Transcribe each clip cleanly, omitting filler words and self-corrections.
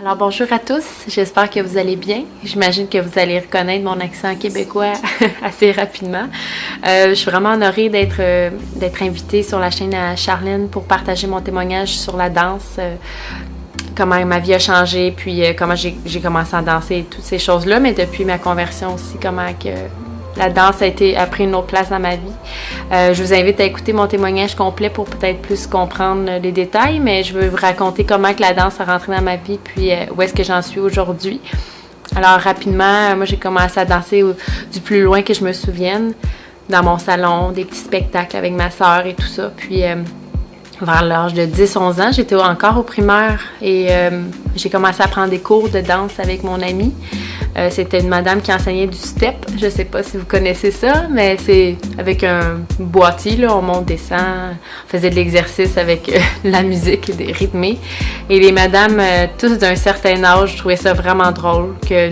Alors bonjour à tous, j'espère que vous allez bien. J'imagine que vous allez reconnaître mon accent québécois assez rapidement. Je suis vraiment honorée d'être invitée sur la chaîne à Charlène pour partager mon témoignage sur la danse, comment ma vie a changé, puis comment j'ai commencé à danser et toutes ces choses-là, mais depuis ma conversion aussi, comment que la danse a pris une autre place dans ma vie. Je vous invite à écouter mon témoignage complet pour peut-être plus comprendre les détails, mais je veux vous raconter comment que la danse a rentré dans ma vie, puis où est-ce que j'en suis aujourd'hui. Alors rapidement, moi j'ai commencé à danser du plus loin que je me souvienne, dans mon salon, des petits spectacles avec ma sœur et tout ça. Puis vers l'âge de 10-11 ans, j'étais encore au primaire et j'ai commencé à prendre des cours de danse avec mon amie. C'était une madame qui enseignait du step. Je sais pas si vous connaissez ça, mais c'est avec un boîtier, là, on monte, descend, on faisait de l'exercice avec la musique et des rythmés. Et les madames, tous d'un certain âge, je trouvais ça vraiment drôle que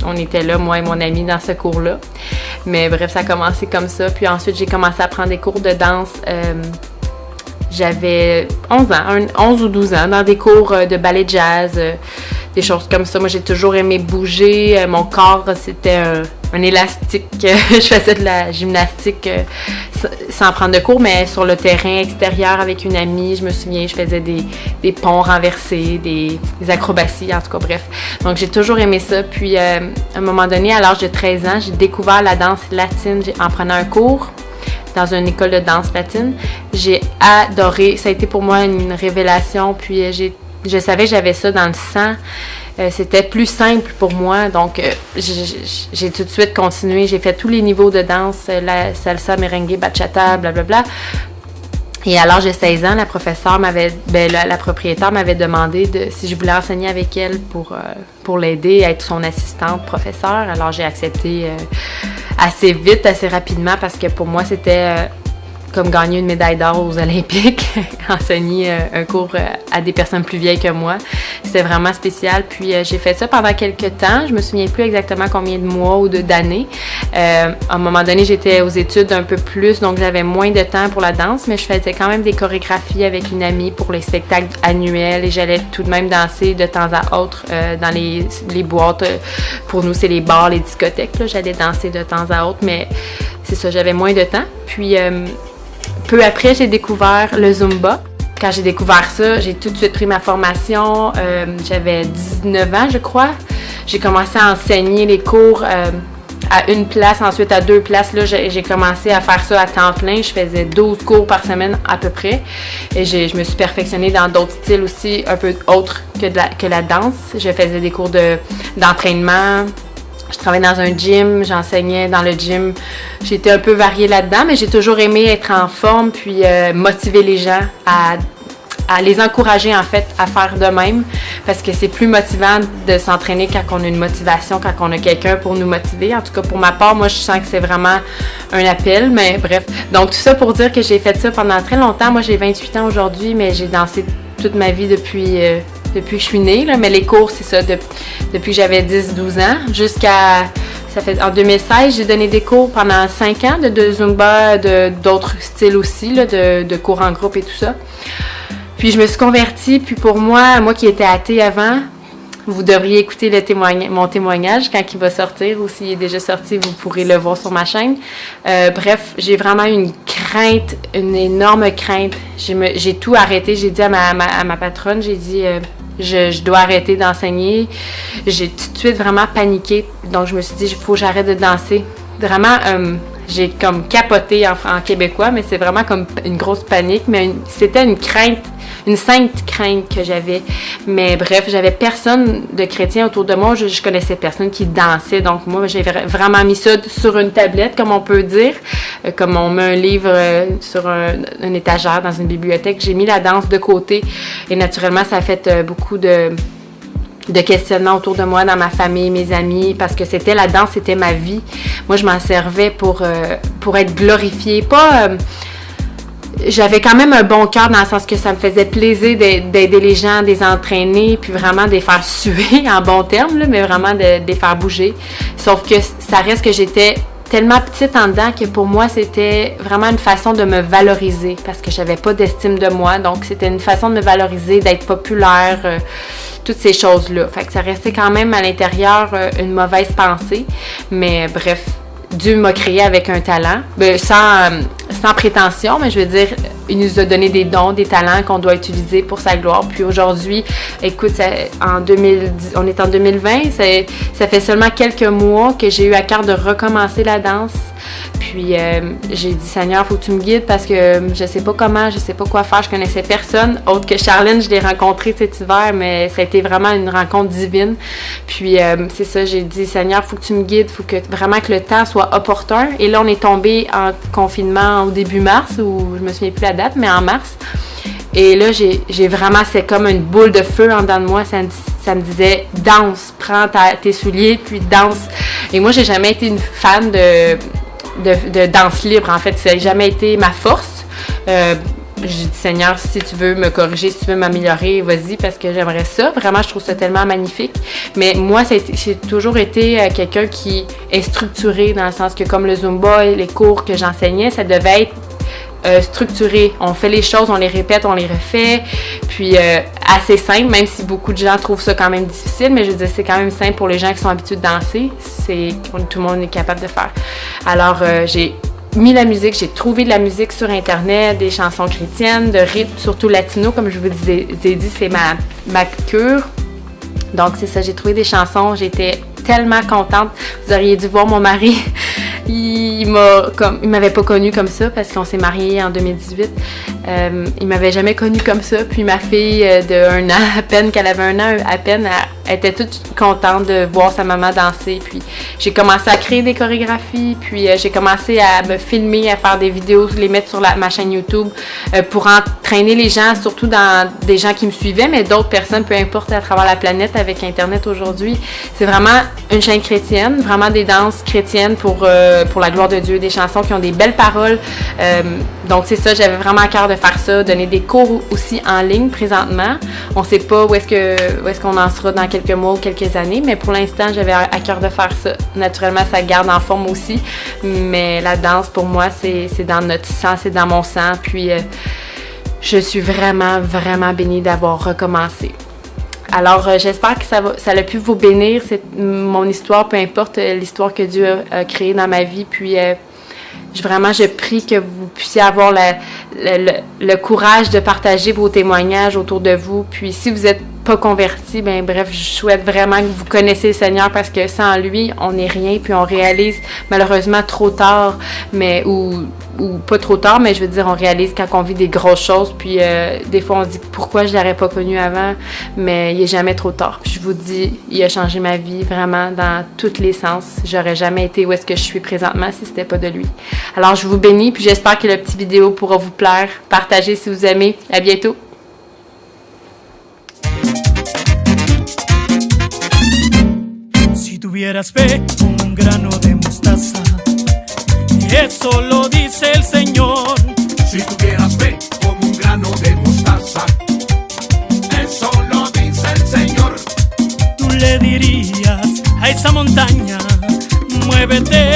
on était là, moi et mon ami, dans ce cours-là. Mais bref, ça a commencé comme ça. Puis ensuite, j'ai commencé à prendre des cours de danse. J'avais 11 ou 12 ans, dans des cours de ballet jazz, des choses comme ça. Moi, j'ai toujours aimé bouger. Mon corps, c'était un élastique. Je faisais de la gymnastique sans prendre de cours, mais sur le terrain extérieur avec une amie. Je me souviens, je faisais des ponts renversés, des acrobaties, en tout cas, bref. Donc, j'ai toujours aimé ça. Puis, à un moment donné, à l'âge de 13 ans, j'ai découvert la danse latine en prenant un cours dans une école de danse latine. J'ai adoré. Ça a été pour moi une révélation. Puis je savais que j'avais ça dans le sang. C'était plus simple pour moi. Donc, j'ai tout de suite continué. J'ai fait tous les niveaux de danse, la salsa, merengue, bachata, blablabla. Et à l'âge de 16 ans, la propriétaire m'avait demandé si je voulais enseigner avec elle pour l'aider à être son assistante professeure. Alors, j'ai accepté assez vite, assez rapidement, parce que pour moi, c'était comme gagner une médaille d'or aux Olympiques, enseigner un cours à des personnes plus vieilles que moi. C'était vraiment spécial. Puis j'ai fait ça pendant quelques temps. Je me souviens plus exactement combien de mois ou d'années. À un moment donné, j'étais aux études un peu plus, donc j'avais moins de temps pour la danse, mais je faisais quand même des chorégraphies avec une amie pour les spectacles annuels et j'allais tout de même danser de temps à autre dans les boîtes. Pour nous, c'est les bars, les discothèques. Là. J'allais danser de temps à autre, mais c'est ça, j'avais moins de temps. Puis peu après, j'ai découvert le Zumba. Quand j'ai découvert ça, j'ai tout de suite pris ma formation. J'avais 19 ans, je crois. J'ai commencé à enseigner les cours à une place, ensuite à 2 places. Là, j'ai commencé à faire ça à temps plein. Je faisais 12 cours par semaine à peu près. Et je me suis perfectionnée dans d'autres styles aussi, un peu autres que la danse. Je faisais des cours d'entraînement. Je travaillais dans un gym, j'enseignais dans le gym. J'étais un peu variée là-dedans, mais j'ai toujours aimé être en forme puis motiver les gens à les encourager en fait à faire de même parce que c'est plus motivant de s'entraîner quand on a une motivation, quand on a quelqu'un pour nous motiver. En tout cas, pour ma part, moi, je sens que c'est vraiment un appel, mais bref. Donc, tout ça pour dire que j'ai fait ça pendant très longtemps. Moi, j'ai 28 ans aujourd'hui, mais j'ai dansé toute ma vie depuis que je suis née, là, mais les cours, c'est ça, depuis que j'avais 10-12 ans, en 2016, j'ai donné des cours pendant 5 ans de Zumba, d'autres styles aussi, là, de cours en groupe et tout ça. Puis je me suis convertie, puis pour moi qui étais athée avant, vous devriez écouter mon témoignage quand il va sortir, ou s'il est déjà sorti, vous pourrez le voir sur ma chaîne. Bref, j'ai vraiment eu une énorme crainte. J'ai tout arrêté. J'ai dit à ma patronne, j'ai dit, je dois arrêter d'enseigner. J'ai tout de suite vraiment paniqué. Donc, je me suis dit, il faut que j'arrête de danser. Vraiment, j'ai comme capoté en québécois, mais c'est vraiment comme une grosse panique. Mais c'était une crainte, une sainte crainte que j'avais. Mais bref, j'avais personne de chrétien autour de moi. Je connaissais personne qui dansait. Donc moi, j'ai vraiment mis ça sur une tablette, comme on peut dire. Comme on met un livre sur une étagère dans une bibliothèque. J'ai mis la danse de côté. Et naturellement, ça a fait beaucoup de questionnements autour de moi, dans ma famille, mes amis, parce que la danse, c'était ma vie. Moi, je m'en servais pour être glorifiée. J'avais quand même un bon cœur dans le sens que ça me faisait plaisir d'aider les gens, de les entraîner, puis vraiment de les faire suer, en bon terme, là, mais vraiment de les faire bouger. Sauf que ça reste que j'étais tellement petite en dedans que pour moi, c'était vraiment une façon de me valoriser parce que j'avais pas d'estime de moi. Donc, c'était une façon de me valoriser, d'être populaire, toutes ces choses-là. Fait que ça restait quand même à l'intérieur une mauvaise pensée. Mais bref, Dieu m'a créé avec un talent, sans prétention, mais je veux dire, il nous a donné des dons, des talents qu'on doit utiliser pour sa gloire. Puis aujourd'hui, écoute, on est en 2020, ça fait seulement quelques mois que j'ai eu à cœur de recommencer la danse. Puis j'ai dit, Seigneur, faut que tu me guides parce que je sais pas comment, je sais pas quoi faire. Je connaissais personne autre que Charlène. Je l'ai rencontrée cet hiver, mais ça a été vraiment une rencontre divine. Puis c'est ça, j'ai dit, Seigneur, faut que tu me guides, faut que vraiment que le temps soit opportun. Et là, on est tombé en confinement au début mars, ou je me souviens plus la date, mais en mars. Et là, j'ai vraiment, c'est comme une boule de feu en dedans de moi. Ça me disait, danse, prends tes souliers, puis danse. Et moi, j'ai jamais été une fan de danse libre, en fait. Ça n'a jamais été ma force. J'ai dit, Seigneur, si tu veux me corriger, si tu veux m'améliorer, vas-y, parce que j'aimerais ça. Vraiment, je trouve ça tellement magnifique. Mais moi, j'ai toujours été quelqu'un qui est structuré, dans le sens que comme le Zumba et les cours que j'enseignais, ça devait être structuré. On fait les choses, on les répète, on les refait. Puis assez simple, même si beaucoup de gens trouvent ça quand même difficile, mais je veux dire, c'est quand même simple pour les gens qui sont habitués de danser. Tout le monde est capable de faire. Alors, j'ai mis la musique, j'ai trouvé de la musique sur Internet, des chansons chrétiennes, de rythme, surtout latino, comme je vous ai dit, c'est ma cure. Donc, c'est ça, j'ai trouvé des chansons, j'étais tellement contente. Vous auriez dû voir mon mari. Il m'avait pas connue comme ça parce qu'on s'est mariés en 2018. Il m'avait jamais connue comme ça. Puis ma fille de 1 an, à peine qu'elle avait 1 an, à peine, elle était toute contente de voir sa maman danser. Puis j'ai commencé à créer des chorégraphies. Puis j'ai commencé à me filmer, à faire des vidéos, les mettre sur ma chaîne YouTube pour entraîner les gens, surtout dans des gens qui me suivaient, mais d'autres personnes, peu importe, à travers la planète avec Internet aujourd'hui. C'est vraiment une chaîne chrétienne, vraiment des danses chrétiennes pour la gloire de Dieu, des chansons qui ont des belles paroles. Donc c'est ça, j'avais vraiment à cœur de faire ça, donner des cours aussi en ligne présentement. On ne sait pas où est-ce qu'on en sera dans quelques mois ou quelques années, mais pour l'instant, j'avais à cœur de faire ça. Naturellement, ça garde en forme aussi, mais la danse, pour moi, c'est dans notre sang, c'est dans mon sang. Puis je suis vraiment, vraiment bénie d'avoir recommencé. Alors, j'espère que ça a pu vous bénir, mon histoire, peu importe l'histoire que Dieu a créée dans ma vie. Puis, je prie que vous puissiez avoir le courage de partager vos témoignages autour de vous. Puis, si vous n'êtes pas converti, ben bref, je souhaite vraiment que vous connaissiez le Seigneur parce que sans lui, on n'est rien. Puis, on réalise malheureusement trop tard, ou pas trop tard, mais je veux dire, on réalise quand on vit des grosses choses, puis des fois on se dit pourquoi je l'aurais pas connu avant, mais il est jamais trop tard. Puis je vous dis, il a changé ma vie vraiment dans tous les sens. J'aurais jamais été où est-ce que je suis présentement si c'était pas de lui. Alors je vous bénis, puis j'espère que le petit vidéo pourra vous plaire. Partagez si vous aimez. À bientôt! Si tuvieras fe como un grano de mostaza, eso lo dice el Señor. Si tuvieras fe como un grano de mostaza, eso lo dice el Señor. Tú le dirías a esa montaña, muévete